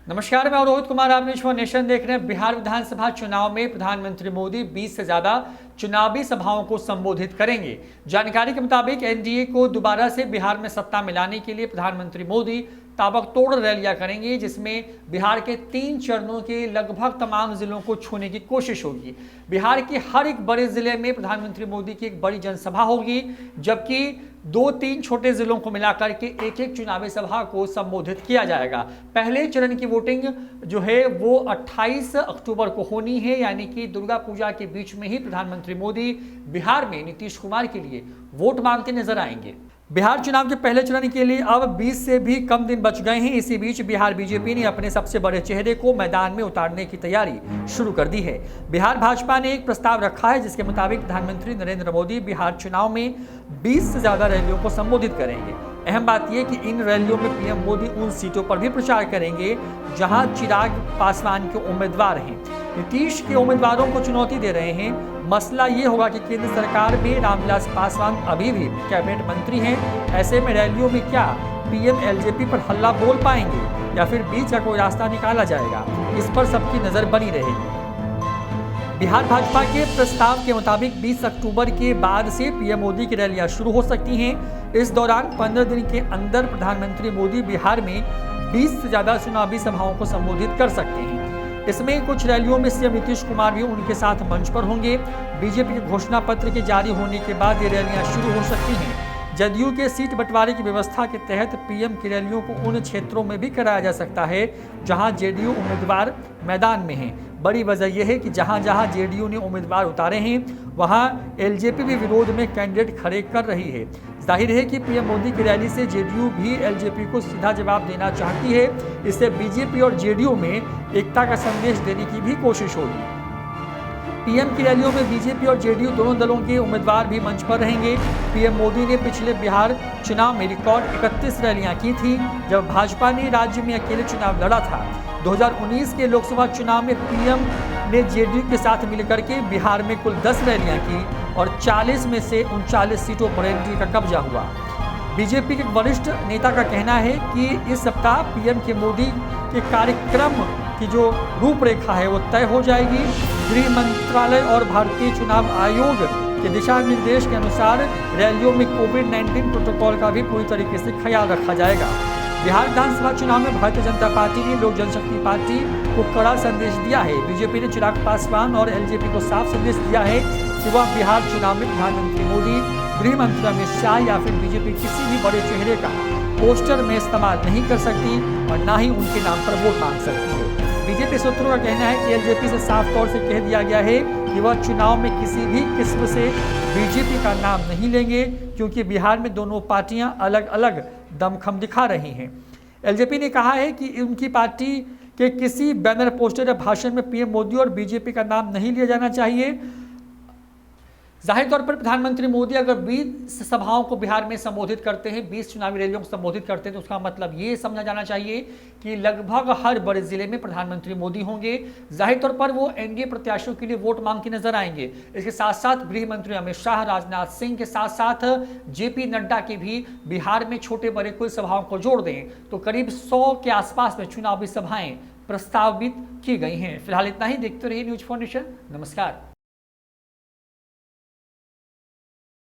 नमस्कार, मैं रोहित कुमार। आप न्यूज़ फॉर नेशन देख रहे हैं। बिहार विधानसभा चुनाव में प्रधानमंत्री मोदी 20 से ज्यादा चुनावी सभाओं को संबोधित करेंगे। जानकारी के मुताबिक एनडीए को दोबारा से बिहार में सत्ता में लाने के लिए प्रधानमंत्री मोदी ताबड़तोड़ रैलियां करेंगे, जिसमें बिहार के 3 चरणों के लगभग तमाम जिलों को छूने की कोशिश होगी। बिहार के हर एक बड़े जिले में प्रधानमंत्री मोदी की एक बड़ी जनसभा होगी, जबकि 2-3 छोटे जिलों को मिलाकर के एक चुनावी सभा को संबोधित किया जाएगा। पहले चरण की वोटिंग जो है वो 28 अक्टूबर को होनी है, यानी कि दुर्गा पूजा के बीच में ही प्रधानमंत्री मोदी बिहार में नीतीश कुमार के लिए वोट मांगते नजर आएंगे। बिहार चुनाव के पहले चरण के लिए अब 20 से भी कम दिन बच गए हैं। इसी बीच बिहार बीजेपी ने अपने सबसे बड़े चेहरे को मैदान में उतारने की तैयारी शुरू कर दी है। बिहार भाजपा ने एक प्रस्ताव रखा है, जिसके मुताबिक प्रधानमंत्री नरेंद्र मोदी बिहार चुनाव में 20 से ज्यादा रैलियों को संबोधित करेंगे। अहम बात यह कि इन रैलियों में पीएम मोदी उन सीटों पर भी प्रचार करेंगे जहां चिराग पासवान के उम्मीदवार हैं। नीतीश के उम्मीदवारों को चुनौती दे रहे हैं। मसला ये होगा कि केंद्र सरकार में रामविलास पासवान अभी भी कैबिनेट मंत्री हैं। ऐसे में रैलियों में क्या पीएम एलजेपी पर हल्ला बोल पाएंगे या फिर बीच का कोई रास्ता निकाला जाएगा, इस पर सबकी नजर बनी रहेगी। बिहार भाजपा के प्रस्ताव के मुताबिक 20 अक्टूबर के बाद से पीएम मोदी की रैलियां शुरू हो सकती हैं। इस दौरान 15 दिन के अंदर प्रधानमंत्री मोदी बिहार में 20 से ज्यादा चुनावी सभाओं को संबोधित कर सकते हैं। इसमें कुछ रैलियों में सीएम नीतीश कुमार भी उनके साथ मंच पर होंगे। बीजेपी के घोषणा पत्र के जारी होने के बाद ये रैलियां शुरू हो सकती हैं। जदयू के सीट बंटवारे की व्यवस्था के तहत पीएम की रैलियों को उन क्षेत्रों में भी कराया जा सकता है जहां जेडीयू उम्मीदवार मैदान में हैं। बड़ी वजह यह है कि जहां जहां जेडीयू ने उम्मीदवार उतारे हैं वहां एलजेपी भी विरोध में कैंडिडेट खड़े कर रही है। जाहिर है कि पीएम मोदी की रैली से जेडीयू भी एलजेपी को सीधा जवाब देना चाहती है। इससे बीजेपी और जेडीयू में एकता का संदेश देने की भी कोशिश होगी। पीएम की रैलियों में बीजेपी और जेडीयू दोनों दलों के उम्मीदवार भी मंच पर रहेंगे। पीएम मोदी ने पिछले बिहार चुनाव में रिकॉर्ड 31 रैलियां की थी, जब भाजपा ने राज्य में अकेले चुनाव लड़ा था। 2019 के लोकसभा चुनाव में पीएम ने जेडीयू के साथ मिलकर के बिहार में कुल 10 रैलियां की और 40 में से 39 सीटों पर एनडीए का कब्जा हुआ। बीजेपी के वरिष्ठ नेता का कहना है कि इस सप्ताह पीएम के मोदी के कार्यक्रम की जो रूपरेखा है वो तय हो जाएगी। गृह मंत्रालय और भारतीय चुनाव आयोग के दिशा निर्देश के अनुसार रैलियों में कोविड-19 प्रोटोकॉल का भी पूरी तरीके से ख्याल रखा जाएगा। बिहार विधानसभा चुनाव में भारतीय जनता पार्टी ने लोक जनशक्ति पार्टी को कड़ा संदेश दिया है। बीजेपी ने चिराग पासवान और एलजेपी को साफ संदेश दिया है कि वह बिहार चुनाव में प्रधानमंत्री मोदी, गृह मंत्री अमित शाह या फिर बीजेपी किसी भी बड़े चेहरे का पोस्टर में इस्तेमाल नहीं कर सकती और ना ही उनके नाम पर वोट मांग सकती है। बीजेपी सूत्रों का कहना है कि एलजेपी से साफ तौर से कह दिया गया है कि वह चुनाव में किसी भी किस्म से बीजेपी का नाम नहीं लेंगे, क्योंकि बिहार में दोनों पार्टियां अलग अलग दमखम दिखा रही हैं। एलजेपी ने कहा है कि उनकी पार्टी के किसी बैनर, पोस्टर या भाषण में पीएम मोदी और बीजेपी का नाम नहीं लिया जाना चाहिए। जाहिर तौर पर प्रधानमंत्री मोदी अगर 20 सभाओं को बिहार में संबोधित करते हैं, 20 चुनावी रैलियों को संबोधित करते हैं, तो उसका मतलब ये समझा जाना चाहिए कि लगभग हर बड़े जिले में प्रधानमंत्री मोदी होंगे। जाहिर तौर पर वो एनडीए प्रत्याशियों के लिए वोट मांगते नजर आएंगे। इसके साथ साथ गृह मंत्री अमित शाह, राजनाथ सिंह के साथ साथ जेपी नड्डा के भी बिहार में छोटे बड़े कुल सभाओं को जोड़ दें तो करीब 100 के आसपास में चुनावी सभाएं प्रस्तावित की गई हैं। फिलहाल इतना ही। देखते रहिए न्यूज़ फॉर नेशन। नमस्कार।